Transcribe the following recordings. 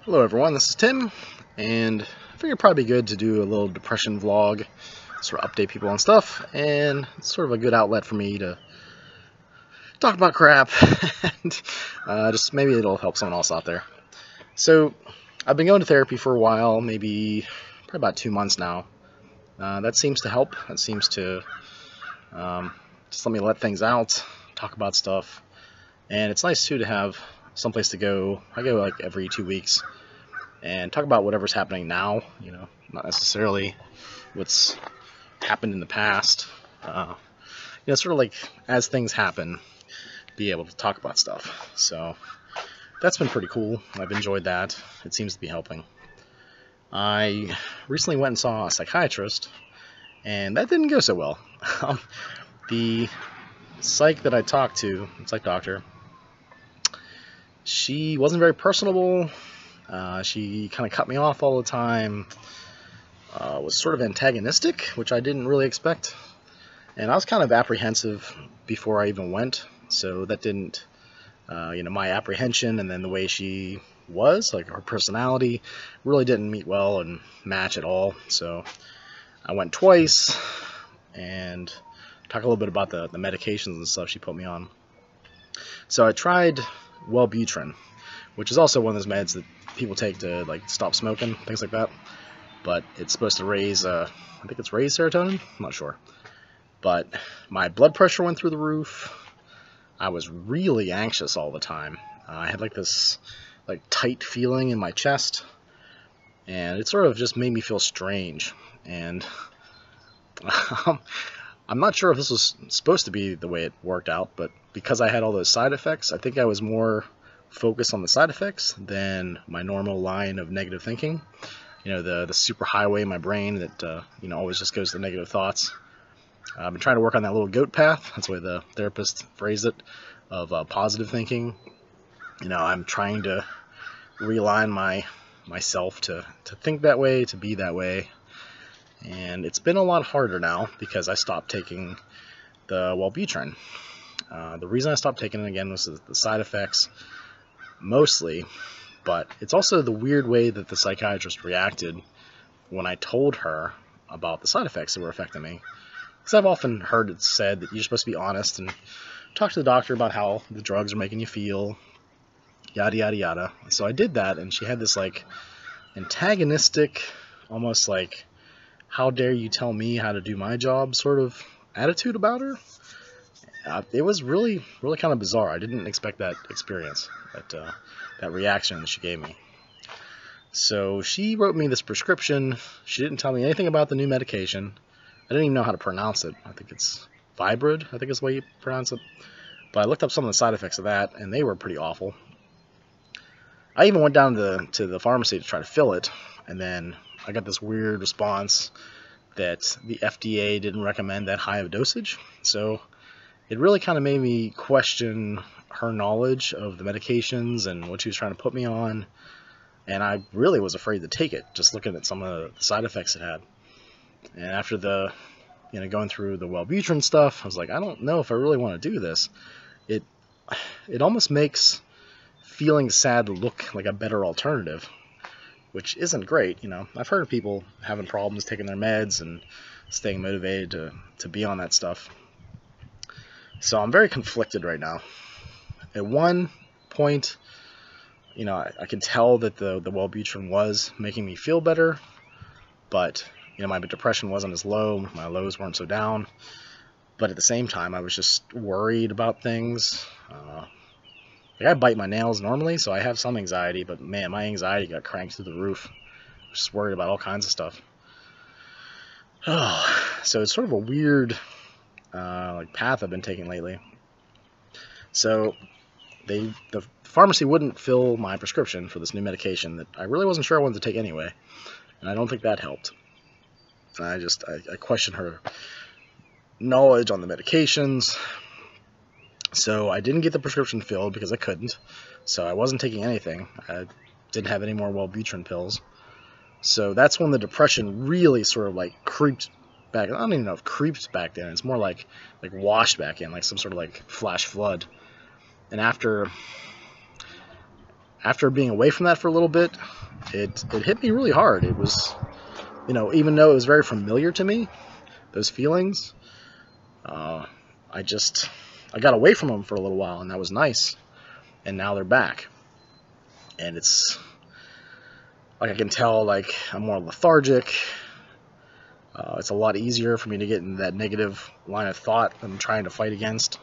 Hello everyone, this is Tim, and I figured it'd probably be good to do a little depression vlog, sort of update people on stuff, and it's sort of a good outlet for me to talk about crap, and just maybe it'll help someone else out there. So, I've been going to therapy for a while, probably about 2 months now. That seems to help. That seems to just let me let things out, talk about stuff, and it's nice too to have someplace to go. I go like every 2 weeks and talk about whatever's happening now, not necessarily what's happened in the past. Sort of like as things happen, be able to talk about stuff. So that's been pretty cool. I've enjoyed that. It seems to be helping. I recently went and saw a psychiatrist, and that didn't go so well. The psych that I talked to, psych doctor, she wasn't very personable. She kind of cut me off all the time, was sort of antagonistic, which I didn't really expect. And I was kind of apprehensive before I even went, so that didn't, my apprehension and then the way she was, like her personality, really didn't meet well and match at all. So I went twice and talk a little bit about the medications and stuff she put me on. So I tried Wellbutrin, which is also one of those meds that people take to like stop smoking, things like that. But it's supposed to raise, I think it's raise serotonin? I'm not sure. But my blood pressure went through the roof. I was really anxious all the time. I had like this tight feeling in my chest, and it sort of just made me feel strange. And I'm not sure if this was supposed to be the way it worked out, but because I had all those side effects, I think I was more focused on the side effects than my normal line of negative thinking. The super highway in my brain that always just goes to negative thoughts. I've been trying to work on that little goat path. That's the way the therapist phrased it, of positive thinking. I'm trying to realign myself to think that way, to be that way. And it's been a lot harder now because I stopped taking the Wellbutrin. The reason I stopped taking it again was the side effects, mostly, but it's also the weird way that the psychiatrist reacted when I told her about the side effects that were affecting me. Because I've often heard it said that you're supposed to be honest and talk to the doctor about how the drugs are making you feel, yada yada yada. So I did that, and she had this antagonistic, almost like, how dare you tell me how to do my job sort of attitude about her. It was really, really kind of bizarre. I didn't expect that experience, that reaction that she gave me. So she wrote me this prescription. She didn't tell me anything about the new medication. I didn't even know how to pronounce it. I think it's Vibrid, I think is the way you pronounce it. But I looked up some of the side effects of that, and they were pretty awful. I even went down to the pharmacy to try to fill it, and then I got this weird response that the FDA didn't recommend that high of dosage. So it really kind of made me question her knowledge of the medications and what she was trying to put me on. And I really was afraid to take it, just looking at some of the side effects it had. And after going through the Wellbutrin stuff, I was like, I don't know if I really want to do this. It almost makes feeling sad look like a better alternative, which isn't great. I've heard of people having problems taking their meds and staying motivated to be on that stuff. So I'm very conflicted right now. At one point, I can tell that the Wellbutrin was making me feel better, but my depression wasn't as low, my lows weren't so down. But at the same time, I was just worried about things. I bite my nails normally, so I have some anxiety, but man, my anxiety got cranked through the roof. I was just worried about all kinds of stuff. So it's sort of a weird path I've been taking lately. So the pharmacy wouldn't fill my prescription for this new medication that I really wasn't sure I wanted to take anyway, and I don't think that helped. I question her knowledge on the medications. So I didn't get the prescription filled because I couldn't. So I wasn't taking anything. I didn't have any more Wellbutrin pills. So that's when the depression really sort of creeped back. I don't even know if creeped back in. It's more like washed back in, like some sort of flash flood. And after after being away from that for a little bit, it hit me really hard. It was, even though it was very familiar to me, those feelings, I got away from them for a little while, and that was nice. And now they're back, and it's like I can tell, like, I'm more lethargic. It's a lot easier for me to get in that negative line of thought that I'm trying to fight against.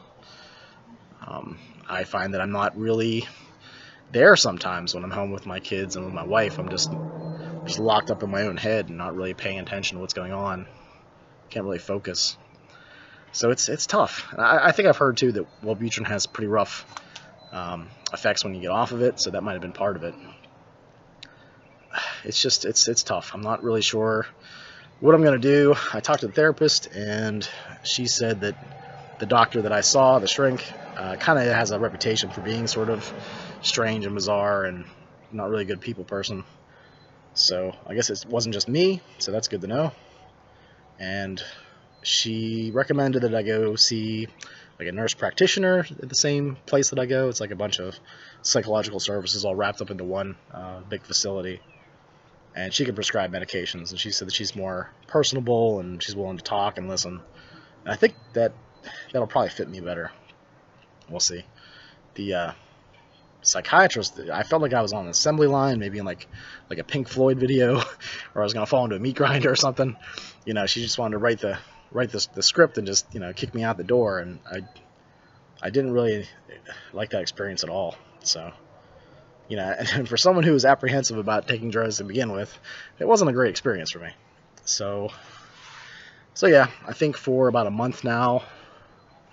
I find that I'm not really there sometimes when I'm home with my kids and with my wife. I'm just locked up in my own head and not really paying attention to what's going on. Can't really focus. So it's tough. I think I've heard too that Wellbutrin has pretty rough effects when you get off of it, so that might have been part of it. It's tough. I'm not really sure what I'm going to do. I talked to the therapist, and she said that the doctor that I saw, the shrink, kind of has a reputation for being sort of strange and bizarre and not really a good people person. So I guess it wasn't just me, so that's good to know. And she recommended that I go see like a nurse practitioner at the same place that I go. It's like a bunch of psychological services all wrapped up into one big facility. And she can prescribe medications, and she said that she's more personable and she's willing to talk and listen. And I think that'll probably fit me better. We'll see. The psychiatrist, I felt like I was on an assembly line, maybe in like a Pink Floyd video, or I was gonna fall into a meat grinder or something. She just wanted to write the script and just kick me out the door, and I didn't really like that experience at all. So and for someone who was apprehensive about taking drugs to begin with, it wasn't a great experience for me. So yeah, I think for about a month now,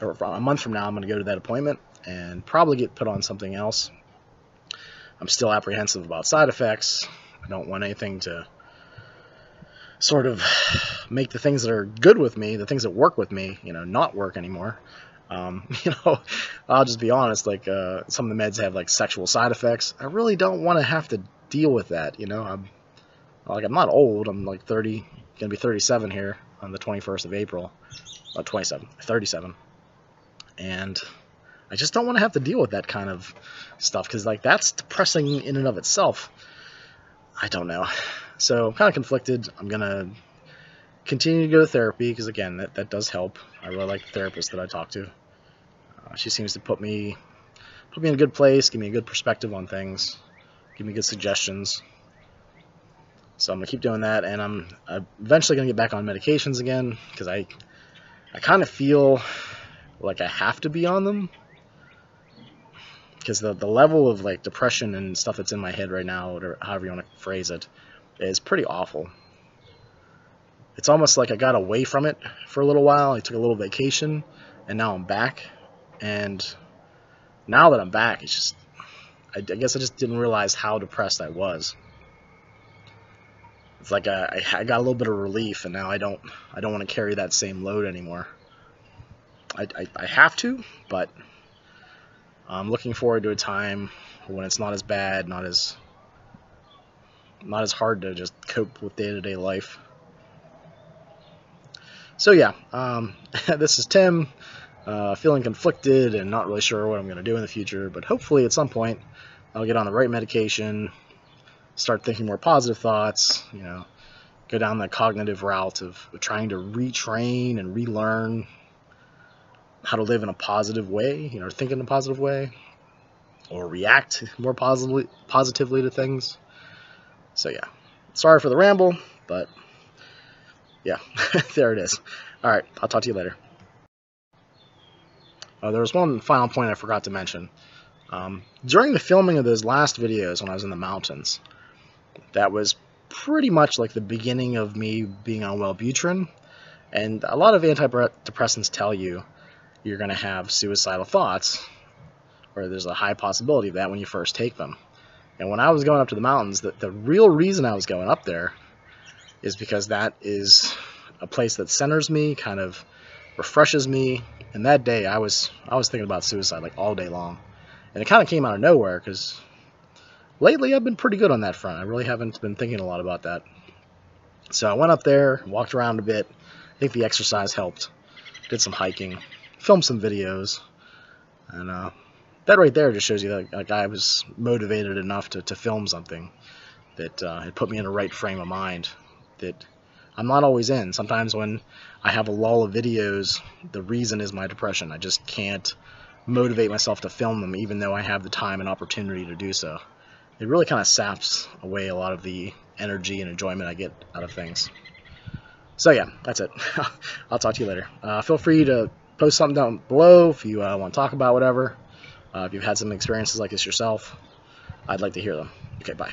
or a month from now, I'm going to go to that appointment and probably get put on something else. I'm still apprehensive about side effects. I don't want anything to sort of make the things that are good with me, the things that work with me, not work anymore. I'll just be honest, like some of the meds have like sexual side effects. I really don't want to have to deal with that. I'm not old. I'm like 30, gonna be 37 here on the 21st of April. 37. And I just don't want to have to deal with that kind of stuff, because like that's depressing in and of itself. I don't know. So I'm kind of conflicted. I'm gonna continue to go to therapy, because again, that does help. I really like the therapist that I talk to. She seems to put me in a good place, give me a good perspective on things, give me good suggestions. So I'm gonna keep doing that, and I'm eventually gonna get back on medications again, because I kind of feel like I have to be on them, because the level of like depression and stuff that's in my head right now, or however you want to phrase it, is pretty awful. It's almost like I got away from it for a little while. I took a little vacation, and now I'm back. And now that I'm back, it's just, I guess I just didn't realize how depressed I was. It's like I got a little bit of relief, and now I don't want to carry that same load anymore. I have to, but I'm looking forward to a time when it's not as bad, not as hard to just cope with day-to-day life. So yeah, this is Tim, feeling conflicted and not really sure what I'm going to do in the future, but hopefully at some point I'll get on the right medication, start thinking more positive thoughts, go down the cognitive route of trying to retrain and relearn how to live in a positive way, think in a positive way, or react more positively to things. So yeah, sorry for the ramble, but yeah, there it is. All right, I'll talk to you later. There was one final point I forgot to mention. During the filming of those last videos when I was in the mountains, that was pretty much like the beginning of me being on Wellbutrin. And a lot of antidepressants tell you you're going to have suicidal thoughts, or there's a high possibility of that when you first take them. And when I was going up to the mountains, the real reason I was going up there is because that is a place that centers me, kind of refreshes me. And that day I was thinking about suicide like all day long. And it kind of came out of nowhere, because lately I've been pretty good on that front. I really haven't been thinking a lot about that. So I went up there, walked around a bit. I think the exercise helped. Did some hiking, filmed some videos, and that right there just shows you that like I was motivated enough to film something that had put me in the right frame of mind that I'm not always in. Sometimes when I have a lull of videos, the reason is my depression. I just can't motivate myself to film them even though I have the time and opportunity to do so. It really kind of saps away a lot of the energy and enjoyment I get out of things. So yeah, that's it. I'll talk to you later. Feel free to post something down below if you want to talk about whatever. If you've had some experiences like this yourself, I'd like to hear them. Okay, bye.